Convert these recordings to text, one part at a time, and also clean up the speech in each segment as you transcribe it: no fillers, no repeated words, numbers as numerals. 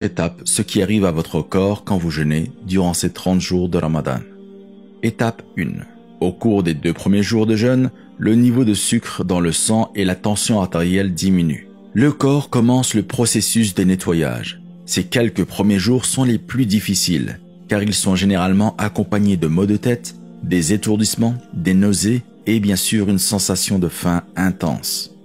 Étape, ce qui arrive à votre corps quand vous jeûnez durant ces 30 jours de Ramadan. Étape 1. Au cours des 2 premiers jours de jeûne, le niveau de sucre dans le sang et la tension artérielle diminuent. Le corps commence le processus de nettoyage. Ces quelques premiers jours sont les plus difficiles, car ils sont généralement accompagnés de maux de tête, des étourdissements, des nausées et bien sûr une sensation de faim intense.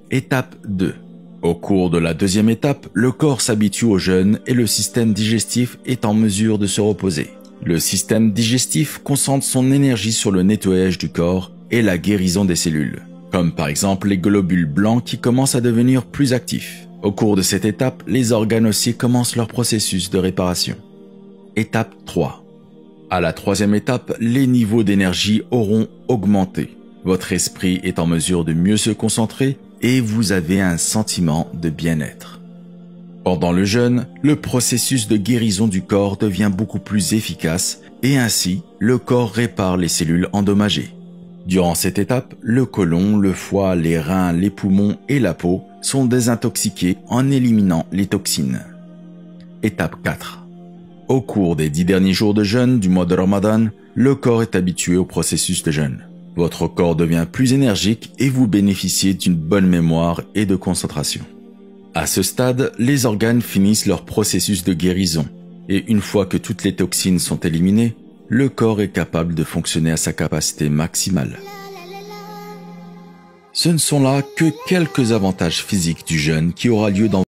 Étape 2. Au cours de la deuxième étape, le corps s'habitue au jeûne et le système digestif est en mesure de se reposer. Le système digestif concentre son énergie sur le nettoyage du corps et la guérison des cellules, comme par exemple les globules blancs qui commencent à devenir plus actifs. Au cours de cette étape, les organes aussi commencent leur processus de réparation. Étape 3. À la troisième étape, les niveaux d'énergie auront augmenté. Votre esprit est en mesure de mieux se concentrer et vous avez un sentiment de bien-être. Pendant le jeûne, le processus de guérison du corps devient beaucoup plus efficace et ainsi, le corps répare les cellules endommagées. Durant cette étape, le côlon, le foie, les reins, les poumons et la peau sont désintoxiqués en éliminant les toxines. Étape 4. Au cours des 10 derniers jours de jeûne du mois de Ramadan, le corps est habitué au processus de jeûne. Votre corps devient plus énergique et vous bénéficiez d'une bonne mémoire et de concentration. À ce stade, les organes finissent leur processus de guérison et une fois que toutes les toxines sont éliminées, le corps est capable de fonctionner à sa capacité maximale. Ce ne sont là que quelques avantages physiques du jeûne qui aura lieu dans